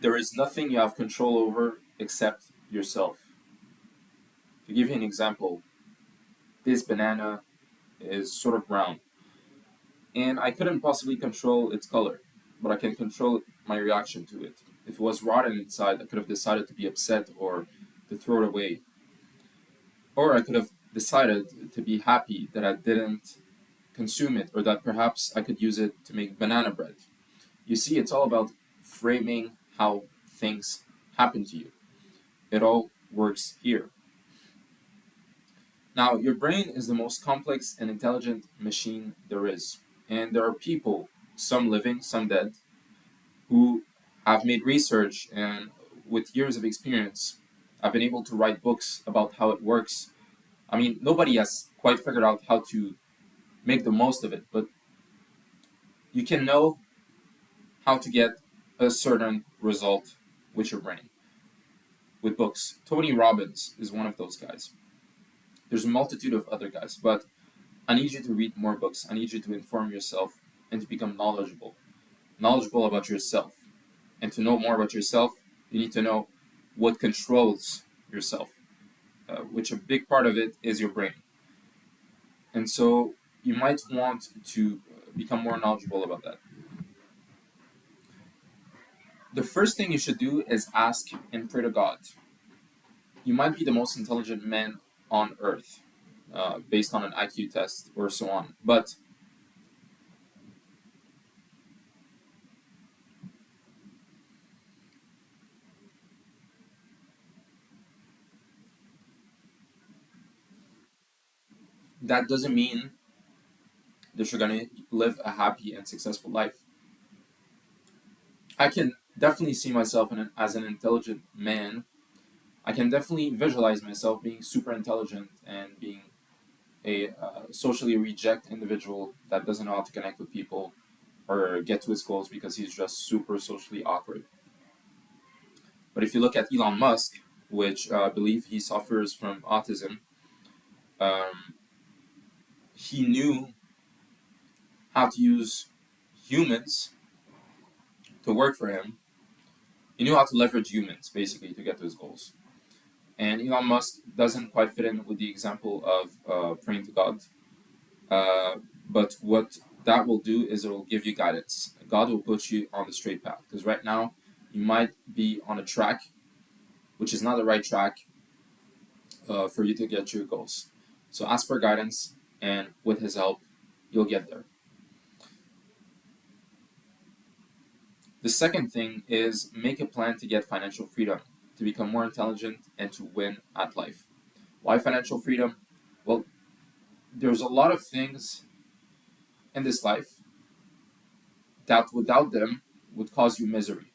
There is nothing you have control over except yourself. To give you an example, this banana is sort of brown, and I couldn't possibly control its color, but I can control my reaction to it. If it was rotten inside, I could have decided to be upset or to throw it away. Or I could have decided to be happy that I didn't consume it, or that perhaps I could use it to make banana bread. You see, it's all about framing how things happen to you. It all works here. Now, your brain is the most complex and intelligent machine there is. And there are people, some living, some dead, who have made research and with years of experience have been able to write books about how it works. I mean, nobody has quite figured out how to make the most of it, but you can know how to get a certain result with your brain with books. Tony Robbins is one of those guys. There's a multitude of other guys, but I need you to read more books. I need you to inform yourself and to become knowledgeable about yourself. And to know more about yourself, you need to know what controls yourself, which a big part of it is your brain. And so you might want to become more knowledgeable about that. The first thing you should do is ask and pray to God. You might be the most intelligent man on earth, based on an IQ test or so on, but that doesn't mean that you're going to live a happy and successful life. I can definitely see myself as an intelligent man. I can definitely visualize myself being super intelligent and being a socially reject individual that doesn't know how to connect with people or get to his goals because he's just super socially awkward. But if you look at Elon Musk, which I believe he suffers from autism, um, he knew how to use humans to work for him. He knew how to leverage humans basically to get to his goals. And Elon Musk doesn't quite fit in with the example of praying to God. Uh, but what that will do is it will give you guidance. God will put you on the straight path. Because right now, you might be on a track which is not the right track for you to get your goals. So ask for guidance, and with His help, you'll get there. The second thing is make a plan to get financial freedom, to become more intelligent, and to win at life. Why financial freedom? Well, there's a lot of things in this life that without them would cause you misery.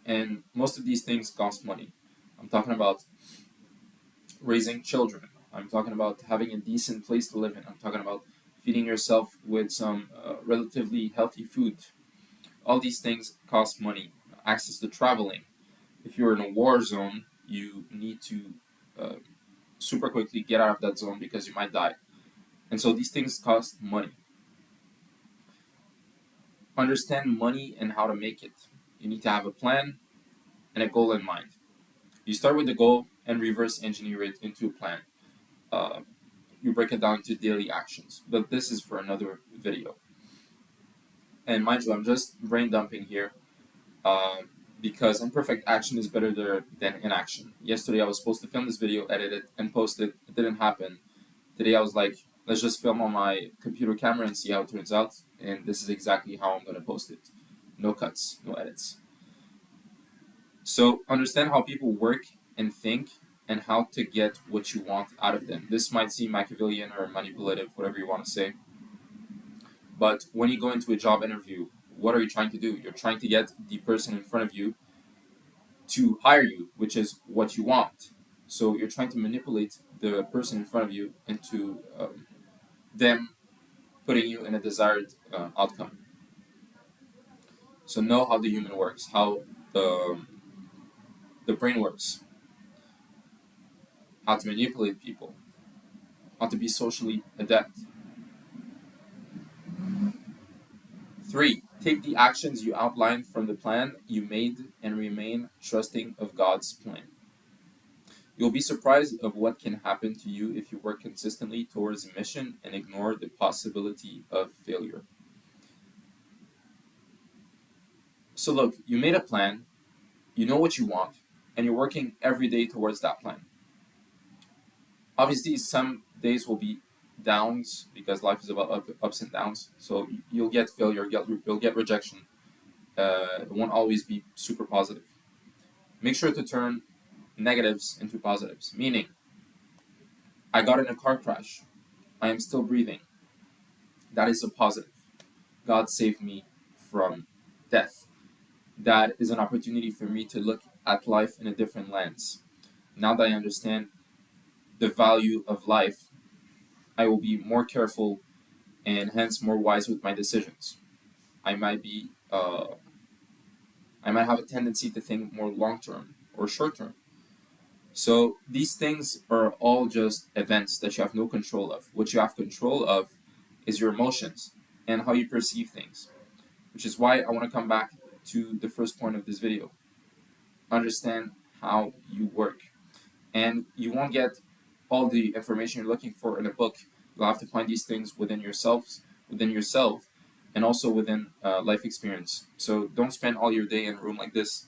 And most of these things cost money. I'm talking about raising children. I'm talking about having a decent place to live in. I'm talking about feeding yourself with some relatively healthy food. All these things cost money. Access to traveling. If you're in a war zone, you need to uh, super quickly get out of that zone because you might die. And so these things cost money. Understand money and how to make it. You need to have a plan and a goal in mind. You start with the goal and reverse engineer it into a plan. Uh, you break it down to daily actions. But this is for another video. And mind you, I'm just brain dumping here uh, because imperfect action is better there than inaction. Yesterday I was supposed to film this video, edit it, and post it. It didn't happen. Today I was like, let's just film on my computer camera and see how it turns out. And this is exactly how I'm going to post it. No cuts, no edits. So understand how people work and think and how to get what you want out of them. This might seem Machiavellian or manipulative, whatever you want to say. But when you go into a job interview, what are you trying to do? You're trying to get the person in front of you to hire you, which is what you want. So you're trying to manipulate the person in front of you into them putting you in a desired outcome. So know how the human works, how the brain works, how to manipulate people, how to be socially adept. 3. Take the actions you outlined from the plan you made and remain trusting of God's plan. You'll be surprised of what can happen to you if you work consistently towards a mission and ignore the possibility of failure. So look, you made a plan, you know what you want, and you're working every day towards that plan. Obviously, some days will be downs because life is about ups and downs. So you'll get failure, you'll get rejection. It won't always be super positive. Make sure to turn negatives into positives, meaning, I got in a car crash. I am still breathing. That is a positive. God saved me from death. That is an opportunity for me to look at life in a different lens. Now that I understand the value of life, I will be more careful and hence more wise with my decisions. I might be, I might have a tendency to think more long term or short term. So these things are all just events that you have no control of. What you have control of is your emotions and how you perceive things, which is why I want to come back to the first point of this video. Understand how you work. And you won't get all the information you're looking for in a book. You'll have to find these things within yourself, and also within life experience. So don't spend all your day in a room like this.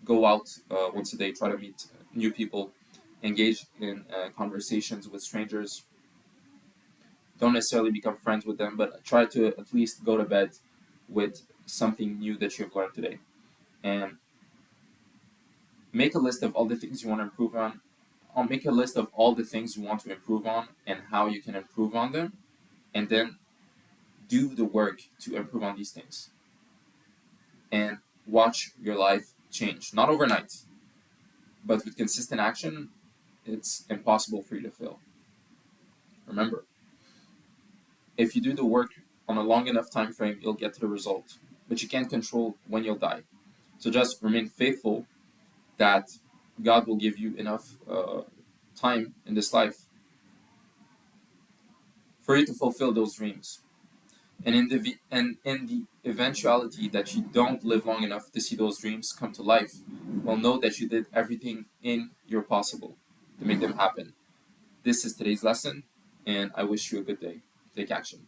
Go out once a day, try to meet new people, engage in conversations with strangers. Don't necessarily become friends with them, but try to at least go to bed with something new that you've learned today. And make a list of all the things you want to improve on. I'll make a list of all the things you want to improve on and how you can improve on them, and then do the work to improve on these things. And watch your life change. Not overnight, but with consistent action, it's impossible for you to fail. Remember, if you do the work on a long enough time frame, you'll get to the result. But you can't control when you'll die. So just remain faithful that God will give you enough time in this life for you to fulfill those dreams. And in the eventuality that you don't live long enough to see those dreams come to life, well, know that you did everything in your possible to make them happen. This is today's lesson, and I wish you a good day. Take action.